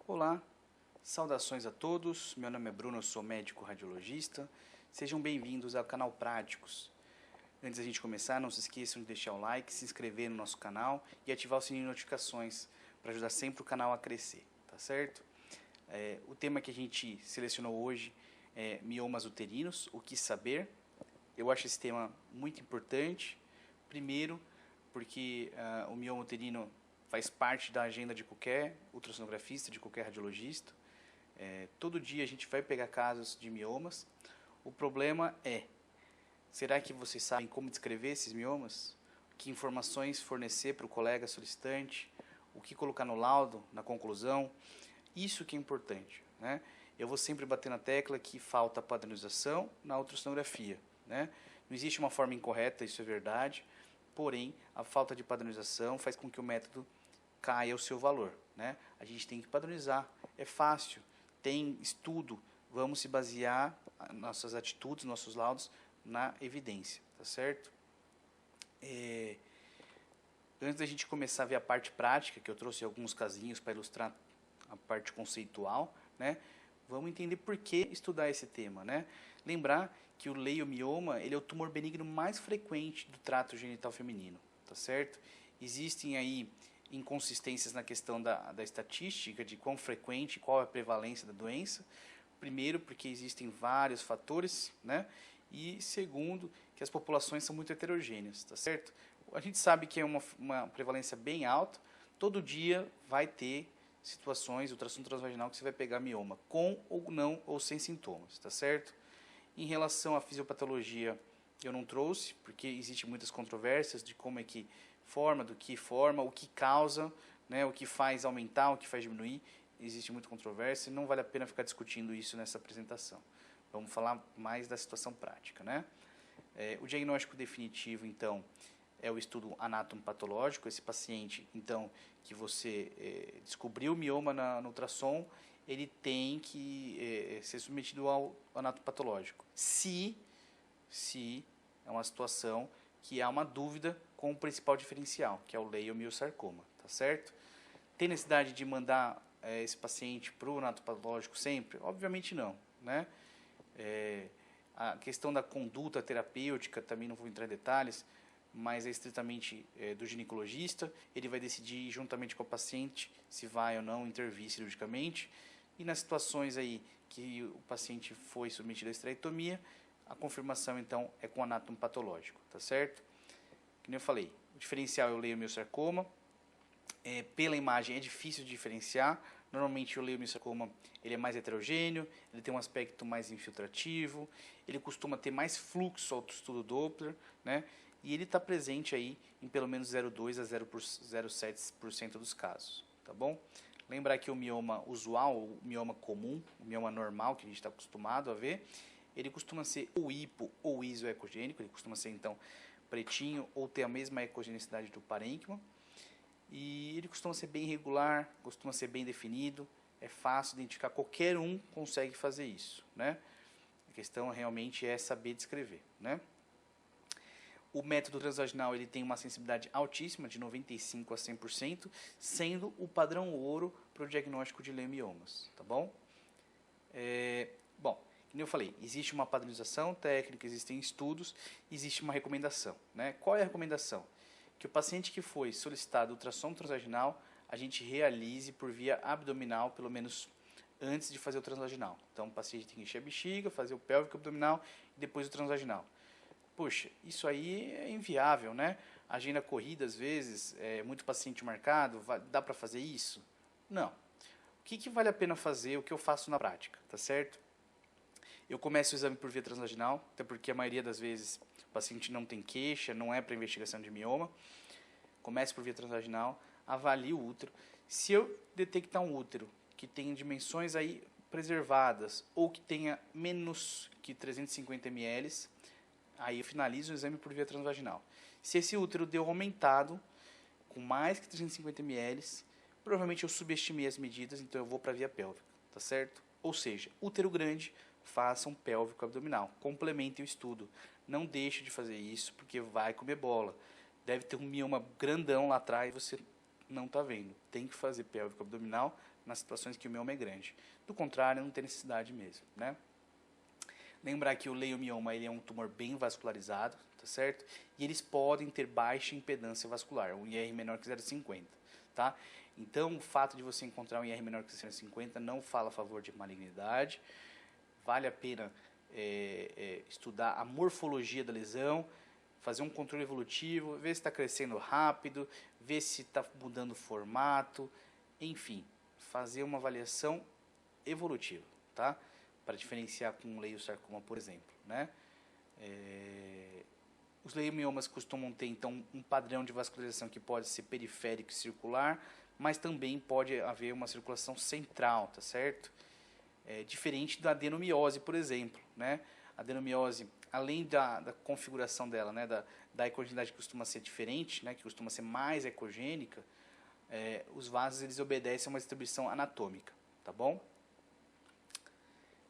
Olá, saudações a todos, meu nome é Bruno, eu sou médico radiologista, sejam bem-vindos ao canal Práticos. Antes da gente começar, não se esqueçam de deixar o like, se inscrever no nosso canal e ativar o sininho de notificações para ajudar sempre o canal a crescer, tá certo? O tema que a gente selecionou hoje é miomas uterinos, o que saber. Eu acho esse tema muito importante, primeiro porque o mioma uterino faz parte da agenda de qualquer ultrassonografista, de qualquer radiologista. Todo dia a gente vai pegar casos de miomas. O problema é, será que vocês sabem como descrever esses miomas? Que informações fornecer para o colega solicitante? O que colocar no laudo, na conclusão? Isso que é importante, né? Eu vou sempre bater na tecla que falta padronização na ultrassonografia, né? Não existe uma forma incorreta, isso é verdade, porém, a falta de padronização faz com que o método caia o seu valor, né? A gente tem que padronizar, é fácil, tem estudo, vamos se basear nossas atitudes, nossos laudos na evidência, tá certo? Antes da gente começar a ver a parte prática, que eu trouxe alguns casinhos para ilustrar a parte conceitual, né? Vamos entender por que estudar esse tema, né? Lembrar que o leiomioma, ele é o tumor benigno mais frequente do trato genital feminino, tá certo? Existem aí inconsistências na questão da estatística, de quão frequente, qual é a prevalência da doença. Primeiro, porque existem vários fatores, né? E segundo, que as populações são muito heterogêneas, tá certo? A gente sabe que é uma prevalência bem alta, todo dia vai ter situações, ultrassom transvaginal, que você vai pegar mioma, com ou não, ou sem sintomas, tá certo? Em relação à fisiopatologia, eu não trouxe, porque existem muitas controvérsias de como é que forma, do que forma, o que causa, né, o que faz aumentar, o que faz diminuir. Existe muita controvérsia e não vale a pena ficar discutindo isso nessa apresentação. Vamos falar mais da situação prática, né? O diagnóstico definitivo, então, é o estudo anatomopatológico. Esse paciente, então, que você descobriu o mioma no ultrassom, ele tem que ser submetido ao anatomopatológico. Se é uma situação que há uma dúvida com o principal diferencial, que é o leiomiosarcoma, tá certo? Tem necessidade de mandar esse paciente para o anatomopatológico sempre? Obviamente não, né? A questão da conduta terapêutica, também não vou entrar em detalhes, mas é estritamente do ginecologista. Ele vai decidir juntamente com o paciente se vai ou não intervir cirurgicamente. E nas situações aí que o paciente foi submetido à esterectomia, a confirmação então é com anátomo patológico, tá certo? Como eu falei, o diferencial é o leiomiosarcoma. Pela imagem é difícil de diferenciar. Normalmente o leiomiosarcoma ele é mais heterogêneo, ele tem um aspecto mais infiltrativo, ele costuma ter mais fluxo ao estudo Doppler, né? E ele está presente aí em pelo menos 0,2 a 0,7% dos casos, tá bom? Lembrar que o mioma usual, o mioma comum, o mioma normal que a gente está acostumado a ver, ele costuma ser ou hipo ou isoecogênico, ele costuma ser então pretinho ou ter a mesma ecogenicidade do parênquima. E ele costuma ser bem regular, costuma ser bem definido, é fácil identificar, qualquer um consegue fazer isso, né? A questão realmente é saber descrever, né? O método transvaginal ele tem uma sensibilidade altíssima, de 95% a 100%, sendo o padrão ouro para o diagnóstico de leimiomas, tá bom? Bom, como eu falei, existe uma padronização técnica, existem estudos, existe uma recomendação, né? Qual é a recomendação? Que o paciente que foi solicitado ultrassom transvaginal, a gente realize por via abdominal, pelo menos antes de fazer o transvaginal. Então, o paciente tem que encher a bexiga, fazer o pélvico abdominal e depois o transvaginal. Puxa, isso aí é inviável, né? Agenda corrida, às vezes, muito paciente marcado, dá para fazer isso? Não. O que vale a pena fazer, o que eu faço na prática, tá certo? Eu começo o exame por via transvaginal, até porque a maioria das vezes o paciente não tem queixa, não é para investigação de mioma. Comece por via transvaginal, avalie o útero. Se eu detectar um útero que tem dimensões aí preservadas ou que tenha menos que 350 ml, aí eu finalizo o exame por via transvaginal. Se esse útero deu aumentado, com mais que 350 ml, provavelmente eu subestimei as medidas, então eu vou para a via pélvica, tá certo? Ou seja, útero grande, faça um pélvico abdominal, complementem o estudo. Não deixe de fazer isso, porque vai comer bola. Deve ter um mioma grandão lá atrás, você não está vendo. Tem que fazer pélvico abdominal nas situações que o mioma é grande. Do contrário, não tem necessidade mesmo, né? Lembrar que o leiomioma ele é um tumor bem vascularizado, tá certo? E eles podem ter baixa impedância vascular, um IR menor que 0,50, tá? Então, o fato de você encontrar um IR menor que 0,50 não fala a favor de malignidade. Vale a pena estudar a morfologia da lesão, fazer um controle evolutivo, ver se está crescendo rápido, ver se está mudando o formato, enfim, fazer uma avaliação evolutiva, tá? Para diferenciar com um leiosarcoma, por exemplo, né? Os leiomiomas costumam ter, então, um padrão de vascularização que pode ser periférico e circular, mas também pode haver uma circulação central, tá certo? Diferente da adenomiose, por exemplo, né? A adenomiose, além da configuração dela, né, da ecogenicidade que costuma ser diferente, né, que costuma ser mais ecogênica, os vasos eles obedecem a uma distribuição anatômica, tá bom?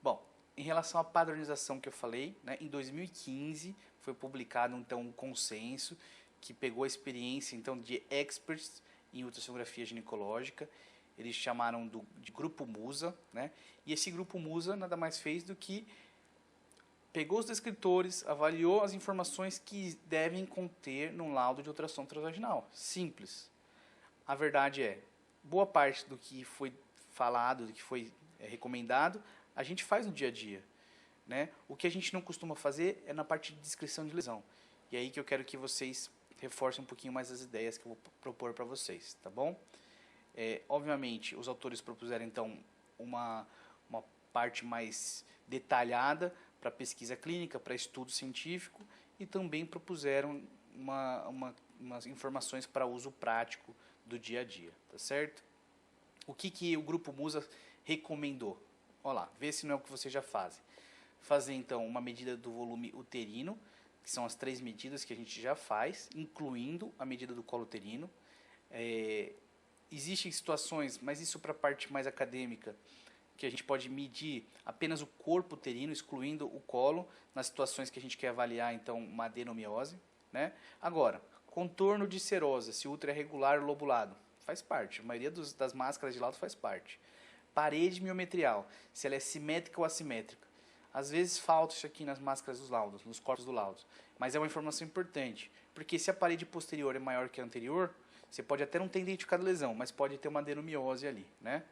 Bom, em relação à padronização que eu falei, né, em 2015 foi publicado então um consenso que pegou a experiência então de experts em ultrassonografia ginecológica. Eles chamaram de Grupo Musa, né? E esse Grupo Musa nada mais fez do que pegou os descritores, avaliou as informações que devem conter num laudo de ultrassom transvaginal. Simples. A verdade é, boa parte do que foi falado, do que foi recomendado, a gente faz no dia a dia, né? O que a gente não costuma fazer é na parte de descrição de lesão. E é aí que eu quero que vocês reforcem um pouquinho mais as ideias que eu vou propor para vocês, tá bom? Obviamente, os autores propuseram, então, uma parte mais detalhada para pesquisa clínica, para estudo científico, e também propuseram umas informações para uso prático do dia a dia, tá certo? O que o Grupo Musa recomendou? Olha lá, vê se não é o que vocês já fazem. Fazer, então, uma medida do volume uterino, que são as 3 medidas que a gente já faz, incluindo a medida do colo uterino. Existem situações, mas isso para a parte mais acadêmica, que a gente pode medir apenas o corpo uterino, excluindo o colo, nas situações que a gente quer avaliar, então, uma adenomiose, né? Agora, contorno de serosa, se o útero é regular ou lobulado, faz parte. A maioria das máscaras de laudo faz parte. Parede miometrial, se ela é simétrica ou assimétrica. Às vezes falta isso aqui nas máscaras dos laudos, nos corpos do laudo, mas é uma informação importante, porque se a parede posterior é maior que a anterior, você pode até não ter identificado lesão, mas pode ter uma adenomiose ali, né?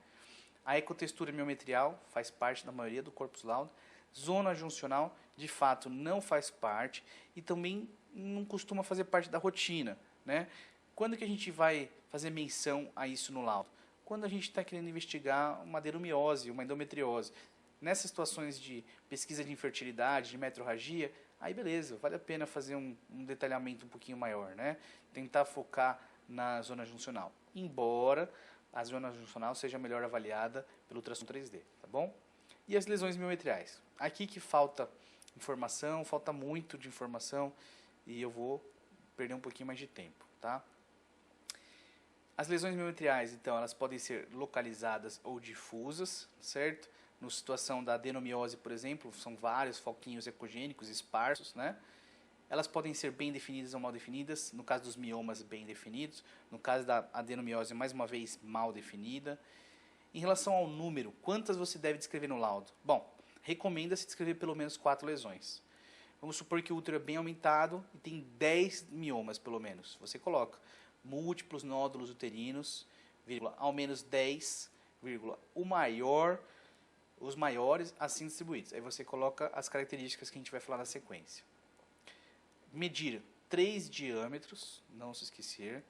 A ecotextura miometrial faz parte da maioria do corpus laudo. Zona juncional, de fato, não faz parte e também não costuma fazer parte da rotina, né? Quando que a gente vai fazer menção a isso no laudo? Quando a gente está querendo investigar uma adenomiose, uma endometriose. Nessas situações de pesquisa de infertilidade, de metrorragia, aí beleza, vale a pena fazer um detalhamento um pouquinho maior, né? Tentar focar na zona juncional. Embora a zona juncional seja melhor avaliada pelo ultrassom 3D, tá bom? E as lesões miometriais? Aqui que falta informação, falta muito de informação e eu vou perder um pouquinho mais de tempo, tá? As lesões miometriais, então, elas podem ser localizadas ou difusas, certo? Na situação da adenomiose, por exemplo, são vários foquinhos ecogênicos esparsos, né? Elas podem ser bem definidas ou mal definidas, no caso dos miomas, bem definidos, no caso da adenomiose, mais uma vez, mal definida. Em relação ao número, quantas você deve descrever no laudo? Bom, recomenda-se descrever pelo menos 4 lesões. Vamos supor que o útero é bem aumentado e tem 10 miomas, pelo menos. Você coloca múltiplos nódulos uterinos, vírgula, ao menos 10, vírgula, os maiores assim distribuídos. Aí você coloca as características que a gente vai falar na sequência. Medir 3 diâmetros, não se esquecer,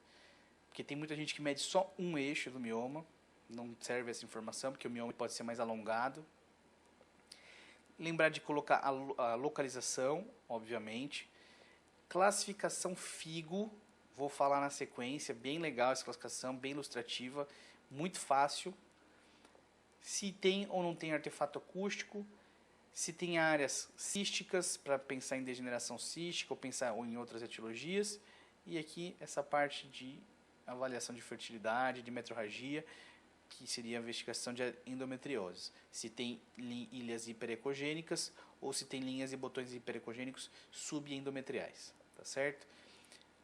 porque tem muita gente que mede só um eixo do mioma, não serve essa informação, porque o mioma pode ser mais alongado. Lembrar de colocar a localização, obviamente. Classificação FIGO, vou falar na sequência, bem legal essa classificação, bem ilustrativa, muito fácil. Se tem ou não tem artefato acústico, se tem áreas císticas, para pensar em degeneração cística ou pensar em outras etiologias. E aqui essa parte de avaliação de fertilidade, de metrorragia, que seria a investigação de endometriose. Se tem ilhas hiperecogênicas ou se tem linhas e botões hiperecogênicos subendometriais, tá certo?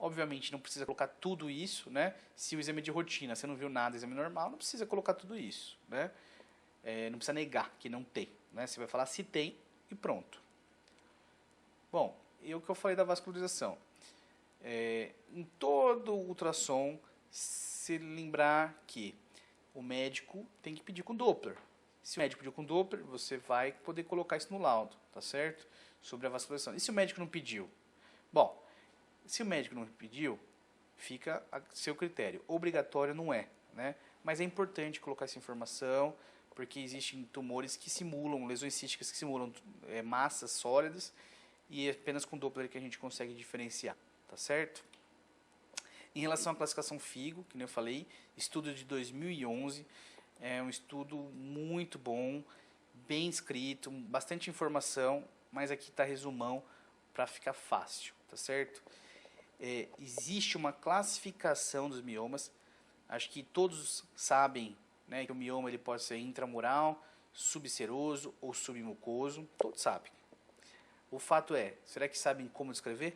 Obviamente não precisa colocar tudo isso, né? Se o exame é de rotina, você não viu nada, exame normal, não precisa colocar tudo isso, né? Não precisa negar que não tem, né? Você vai falar se tem e pronto. Bom, e o que eu falei da vascularização? Em todo ultrassom, se lembrar que o médico tem que pedir com Doppler. Se o médico pediu com Doppler, você vai poder colocar isso no laudo, tá certo? Sobre a vascularização. E se o médico não pediu? Bom, se o médico não pediu, fica a seu critério. Obrigatório não é, né? Mas é importante colocar essa informação, porque existem tumores que simulam, lesões císticas que simulam massas sólidas, e é apenas com Doppler que a gente consegue diferenciar, tá certo? Em relação à classificação FIGO, que nem eu falei, estudo de 2011, é um estudo muito bom, bem escrito, bastante informação, mas aqui está resumão para ficar fácil, tá certo? Existe uma classificação dos miomas, acho que todos sabem, né, que o mioma ele pode ser intramural, subseroso ou submucoso, todos sabem. O fato é, será que sabem como descrever?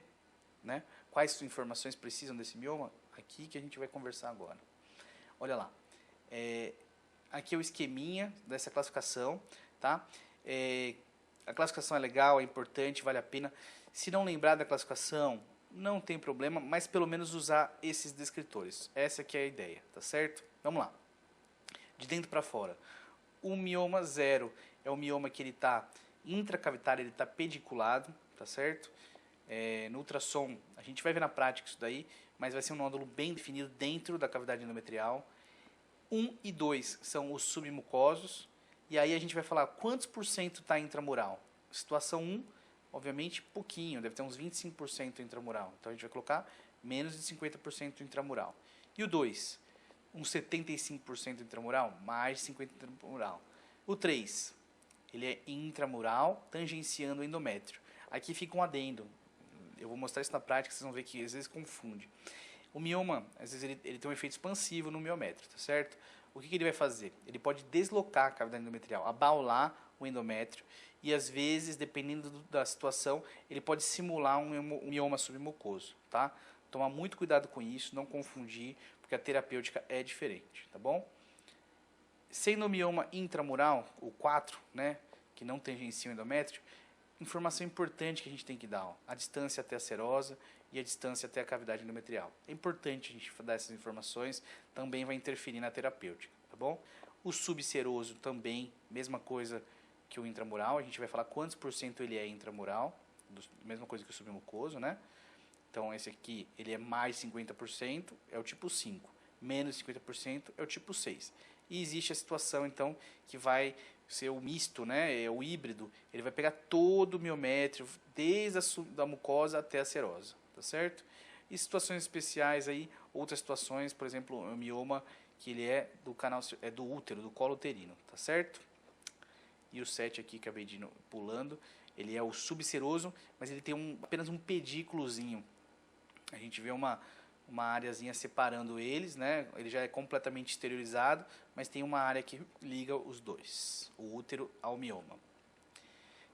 Né? Quais informações precisam desse mioma? Aqui que a gente vai conversar agora. Olha lá, aqui é o esqueminha dessa classificação, tá? A classificação é legal, é importante, vale a pena. Se não lembrar da classificação, não tem problema, mas pelo menos usar esses descritores. Essa que é a ideia, tá certo? Vamos lá. De dentro para fora. O mioma 0 é o mioma que ele está intracavitário, ele está pediculado, tá certo? No ultrassom, a gente vai ver na prática isso daí, mas vai ser um nódulo bem definido dentro da cavidade endometrial. 1 e 2 são os submucosos, e aí a gente vai falar quantos por cento está intramural. Situação 1, obviamente, pouquinho, deve ter uns 25% intramural. Então a gente vai colocar menos de 50% intramural. E o 2, uns 75% intramural, mais de 50% intramural. O 3, ele é intramural, tangenciando o endométrio. Aqui fica um adendo. Eu vou mostrar isso na prática, vocês vão ver que às vezes confunde. O mioma, às vezes ele tem um efeito expansivo no miométrio, tá certo? O que ele vai fazer? Ele pode deslocar a cavidade endometrial, abaular o endométrio e às vezes, dependendo da situação, ele pode simular um mioma submucoso, tá? Tomar muito cuidado com isso, não confundir, porque a terapêutica é diferente, tá bom? Sendo o mioma intramural, o 4, né, que não tangencia o endométrio, informação importante que a gente tem que dar, ó, a distância até a serosa e a distância até a cavidade endometrial. É importante a gente dar essas informações, também vai interferir na terapêutica, tá bom? O subseroso também, mesma coisa que o intramural, a gente vai falar quantos por cento ele é intramural, mesma coisa que o submucoso, né? Então esse aqui, ele é mais 50%, é o tipo 5, menos 50% é o tipo 6. E existe a situação, então, que vai ser o misto, né, o híbrido, ele vai pegar todo o miométrio, desde a mucosa até a serosa, tá certo? E situações especiais aí, outras situações, por exemplo, o mioma, que ele é do canal, é do útero, do colo uterino, tá certo? E o 7 aqui, acabei de ir pulando, ele é o subseroso, mas ele tem apenas um pedículozinho. A gente vê uma areazinha separando eles, né? Ele já é completamente exteriorizado, mas tem uma área que liga os dois, o útero ao mioma.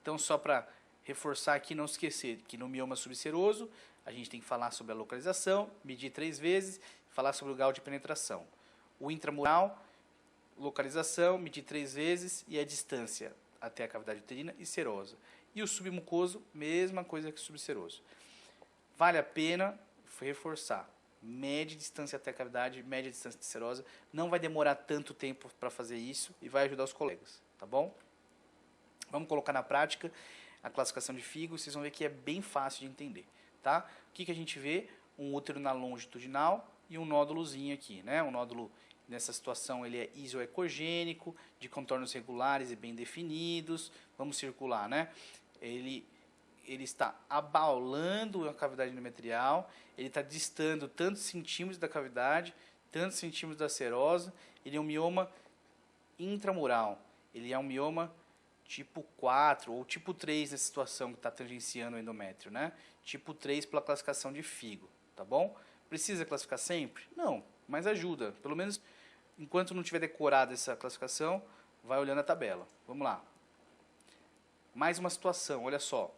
Então, só para reforçar aqui, não esquecer que no mioma subseroso, a gente tem que falar sobre a localização, medir 3 vezes, falar sobre o grau de penetração. O intramural, localização, medir 3 vezes e a distância até a cavidade uterina e serosa. E o submucoso, mesma coisa que o subseroso. Vale a pena reforçar. Média distância até a cavidade, média distância de serosa. Não vai demorar tanto tempo para fazer isso e vai ajudar os colegas, tá bom? Vamos colocar na prática a classificação de FIGO, vocês vão ver que é bem fácil de entender, tá? O que a gente vê? Um útero na longitudinal e um nódulozinho aqui, né? Um nódulo, nessa situação, ele é isoecogênico, de contornos regulares e bem definidos. Vamos circular, né? Ele está abaulando a cavidade endometrial, ele está distando tantos centímetros da cavidade, tantos centímetros da serosa. Ele é um mioma intramural, ele é um mioma tipo 4 ou tipo 3 nessa situação que está tangenciando o endométrio, né? Tipo 3 pela classificação de FIGO, tá bom? Precisa classificar sempre? Não, mas ajuda. Pelo menos, enquanto não tiver decorado essa classificação, vai olhando a tabela. Vamos lá. Mais uma situação, olha só.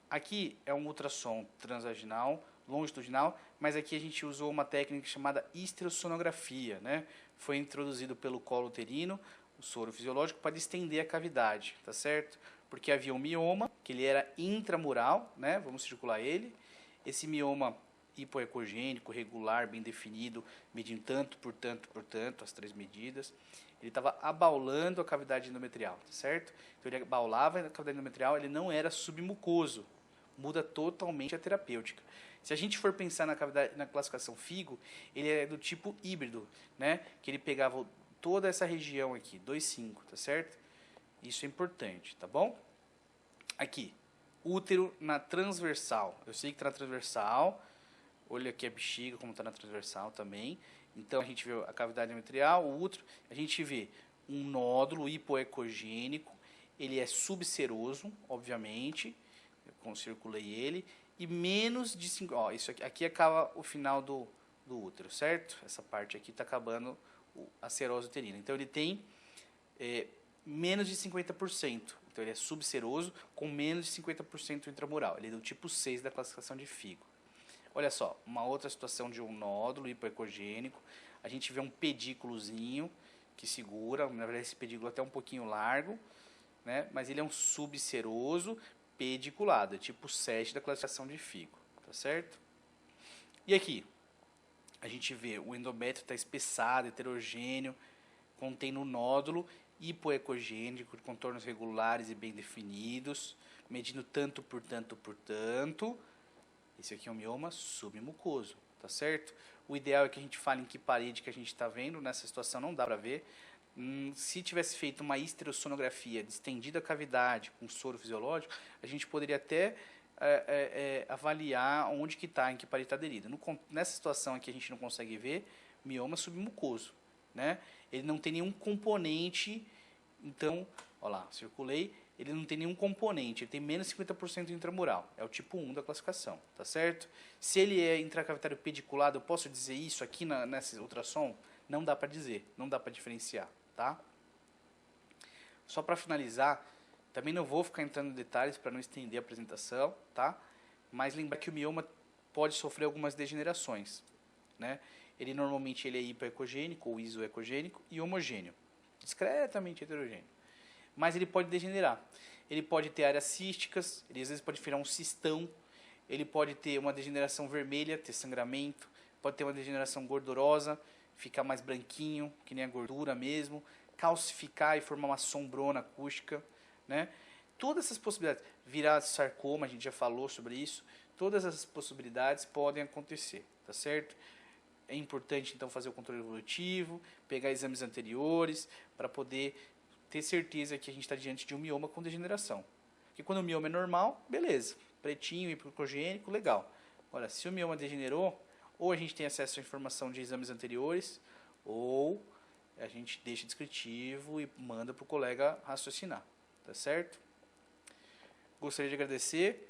Aqui é um ultrassom transvaginal longitudinal, mas aqui a gente usou uma técnica chamada histerossonografia, né? Foi introduzido pelo colo uterino, o soro fisiológico, para distender a cavidade, tá certo? Porque havia um mioma, que ele era intramural, né? Vamos circular ele. Esse mioma hipoecogênico, regular, bem definido, medindo tanto por tanto por tanto, as 3 medidas. Ele estava abaulando a cavidade endometrial, tá certo? Então ele abaulava a cavidade endometrial, ele não era submucoso. Muda totalmente a terapêutica. Se a gente for pensar na classificação FIGO, ele é do tipo híbrido, né? Que ele pegava toda essa região aqui, 2,5, tá certo? Isso é importante, tá bom? Aqui, útero na transversal. Eu sei que está na transversal. Olha aqui a bexiga, como está na transversal também. Então, a gente vê a cavidade endometrial, o útero. A gente vê um nódulo hipoecogênico. Ele é subseroso, obviamente. Eu circulei ele. E menos de 5... Ó, isso aqui acaba o final do útero, certo? Essa parte aqui está acabando a serose uterina. Então, ele tem menos de 50%. Então, ele é subseroso com menos de 50% intramural. Ele é do tipo 6 da classificação de FIGO. Olha só, uma outra situação de um nódulo hipoecogênico. A gente vê um pedículozinho que segura. Na verdade, esse pedículo é até um pouquinho largo, né? Mas ele é um subseroso pediculado. É tipo 7 da classificação de FIGO. Tá certo? E aqui, a gente vê o endométrio está espessado, heterogêneo, contendo um nódulo hipoecogênico, de contornos regulares e bem definidos, medindo tanto por tanto por tanto. Esse aqui é um mioma submucoso, tá certo? O ideal é que a gente fale em que parede que a gente está vendo. Nessa situação não dá para ver. Se tivesse feito uma histerossonografia, distendida a cavidade com soro fisiológico, a gente poderia até avaliar onde que está, em que parede está aderida. Nessa situação aqui a gente não consegue ver mioma submucoso, né? Ele não tem nenhum componente, então, olha lá, circulei, ele não tem nenhum componente, ele tem menos 50% intramural, é o tipo 1 da classificação, tá certo? Se ele é intracavitário pediculado, eu posso dizer isso aqui nesse ultrassom? Não dá para dizer, não dá para diferenciar, tá? Só para finalizar, também não vou ficar entrando em detalhes para não estender a apresentação, tá? Mas lembrar que o mioma pode sofrer algumas degenerações, né? Ele normalmente é hipoecogênico ou isoecogênico e homogêneo, discretamente heterogêneo. Mas ele pode degenerar. Ele pode ter áreas císticas, ele às vezes pode virar um cistão, ele pode ter uma degeneração vermelha, ter sangramento, pode ter uma degeneração gordurosa, ficar mais branquinho, que nem a gordura mesmo, calcificar e formar uma sombrona acústica, né? Todas essas possibilidades, virar sarcoma, a gente já falou sobre isso, todas essas possibilidades podem acontecer, tá certo? É importante, então, fazer o controle evolutivo, pegar exames anteriores, para poder ter certeza que a gente está diante de um mioma com degeneração. Porque quando o mioma é normal, beleza, pretinho, hipoecogênico, legal. Agora, se o mioma degenerou, ou a gente tem acesso à informação de exames anteriores, ou a gente deixa descritivo e manda para o colega raciocinar, tá certo? Gostaria de agradecer.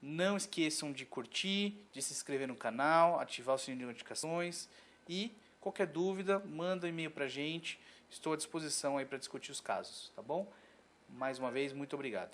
Não esqueçam de curtir, de se inscrever no canal, ativar o sininho de notificações e qualquer dúvida, manda um e-mail para a gente. Estou à disposição aí para discutir os casos, tá bom? Mais uma vez, muito obrigado.